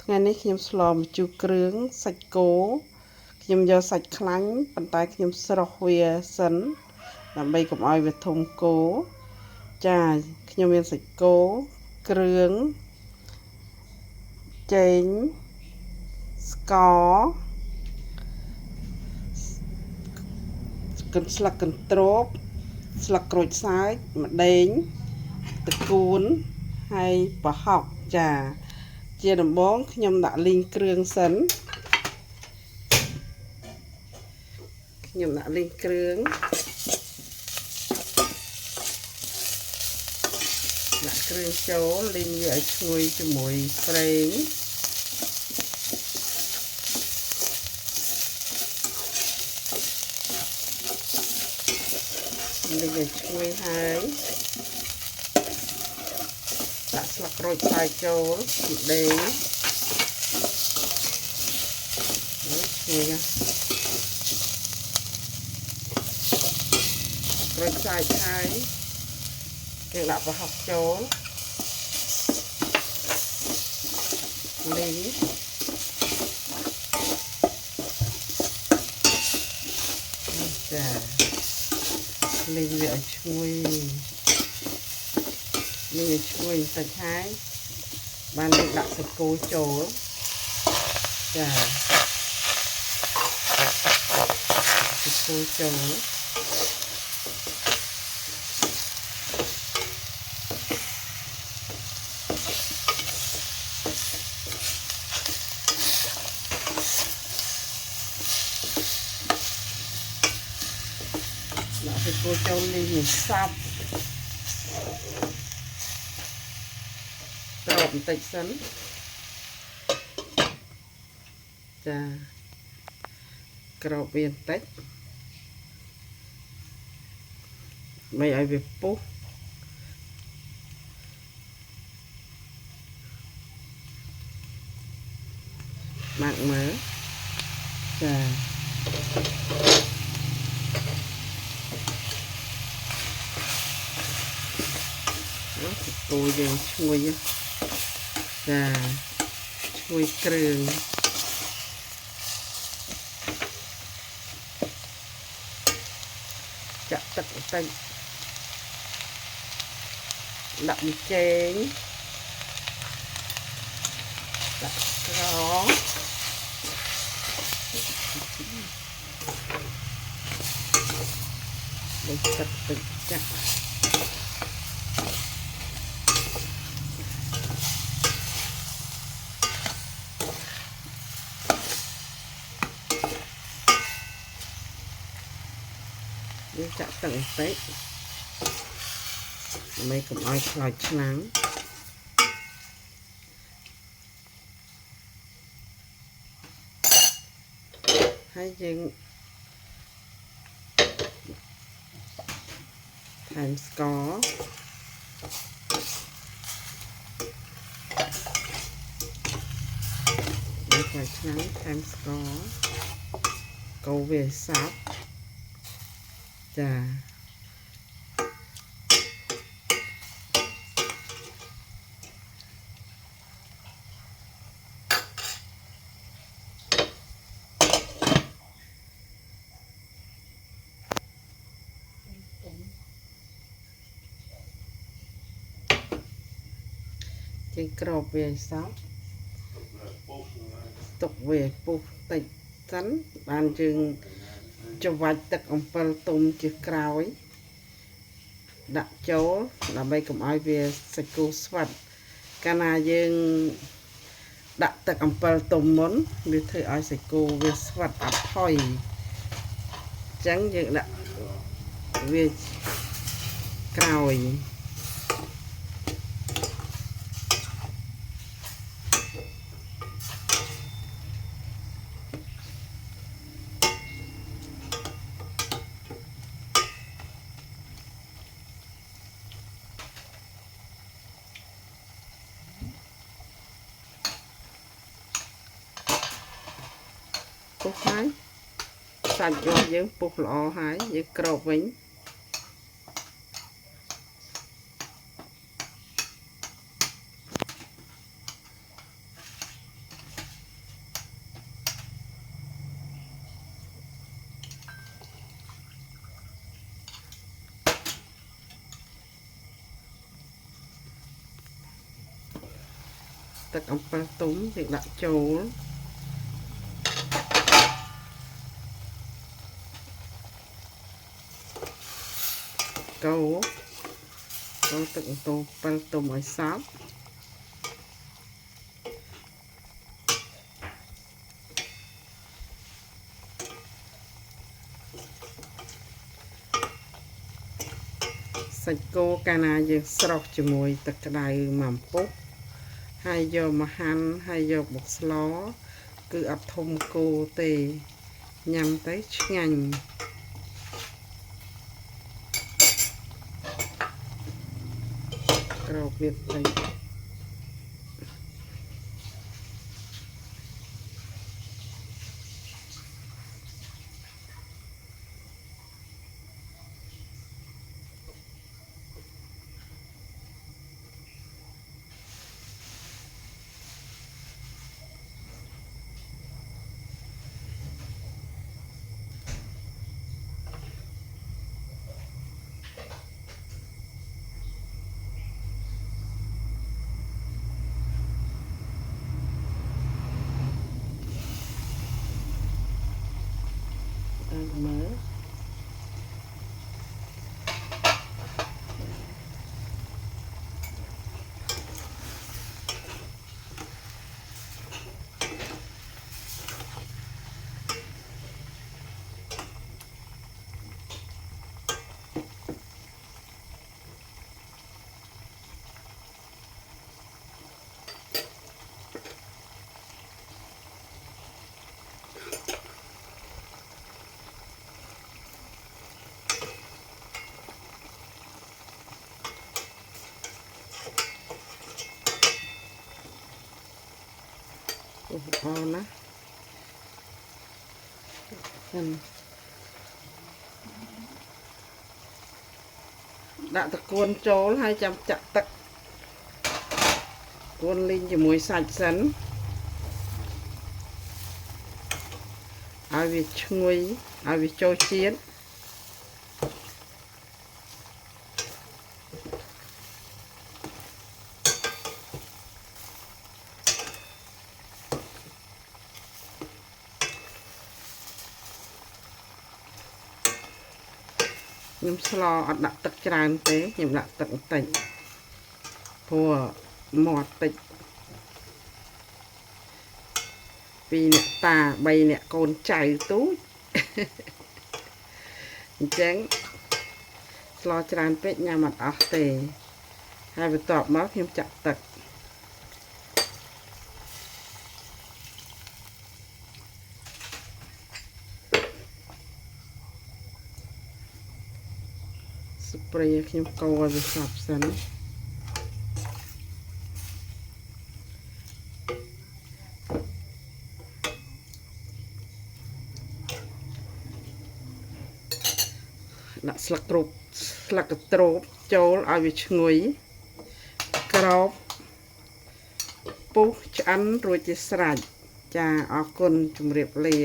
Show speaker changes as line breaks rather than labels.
ថ្ងៃនេះខ្ញុំស្លម្ជូរគ្រឿងសាច់គោខ្ញុំយកសាច់ខ្លាញ់ប៉ុន្តែខ្ញុំស្រុះវាសិនដើម្បីកុំឲ្យវាធំគោចាខ្ញុំមានសាច់គោគ្រឿងចេងស្ករស្លឹកកន្ទ្របស្លឹកក្រូចសើចម្ដេងទឹកគួនហើយប្រហុកចាជាដំបូងខ្ញុំដាក់លីងគ្រឿងសិនខ្ញុំដាក់លីងគ្រឿងដាក់គ្រឿងចូលលីងវាឲ្យឈ្ងុយជាមួយប្រេងលីងឲ្យឈ្ងុយហើយដាក់ស្លឹកក្រូចសើចចូលម្ដេងឈ្ងុយណាក្រូចសើចហើយយើងដាក់ប្រហុកចូលលីងចាលីងវាឲ្យឈ្ងុយលីងឲ្យឈ្ងុយបន្តិចហើយបានយើងដាក់សាច់គោចូលចាសាច់គោចូលដាក់សាច់គោចូលលីងឲ្យសព្វក្របបន្តិចសិនចាក្របវាបន្តិចមិនឲ្យវាពុះម៉ាក់មើលចាគោយើងឈ្ងុយចាឈ្ងុយគ្រឿងចាក់ទឹកបន្តិចដាក់ប៊ីចេងដាក់ស្ករដាក់ទឹកទឹកចាក់យើងចាក់ទឹកបន្តិចដើម្បីកុំឲ្យខ្លោចឆ្នាំងហើយយើងថែមស្ករឲ្យខ្លោចឆ្នាំងថែមស្ករកូរវាឲ្យសព្វចាជាងក្របវាឲ្យសព្វទុកវាឲ្យពុះតិចសិនបានយើងច្របាច់ទឹកអំពិលទុំជាក្រោយដាក់ចូលដើម្បីកុំឲ្យវាសាច់គោស្វិតកាលណាយើងដាក់ទឹកអំពិលទុំមុនវាធ្វើឲ្យសាច់គោវាស្វិតអត់ផុយអញ្ចឹងយើងដាក់វាក្រោយពុះហើយសាច់របស់យើងពុះល្អហើយយើងគ្របវិញ ច ទឹកអំពិលទុំយើងដាក់ចូលកូរទឹកអំពិលទុំឲ្យសព្វសាច់គោកាលណាយើងស្រុះជាមួយទឹកក្តៅមួយអំពុះហើយយកមកហាន់ហើយយកបុកស្លគឺអត់ធំគោទេញ៉ាំទៅឆ្ងាញ់ក្រោបវាទៅមើលឧបករណ៍ណាដាក់តកួនចូលហើយចាំចាក់ទឹកកួនលីងជាមួយសាច់សិនឲ្យវាឈ្ងុយឲ្យវាចូលជាតិខ្ញុំស្លអត់ដាក់ទឹកច្រើនទេខ្ញុំដាក់ទឹកបន្តិចព្រោះមាត់តិច2អ្នកតា3អ្នកកូនចៅទូចអញ្ចឹងស្លច្រើនពេកញ៉ាំអត់អស់ទេហើយបន្ទាប់មកខ្ញុំចាក់ទឹកស្ព្រេខ្ញុំកូរឲ្យវាសព្វសិនដាក់ស្លឹកក្រូបស្លឹកកត្រួបចូលឲ្យវាឈ្ងុយក្រោបពុះឆ្អិនរួចជាស្រេចចាអរគុណជម្រាបលា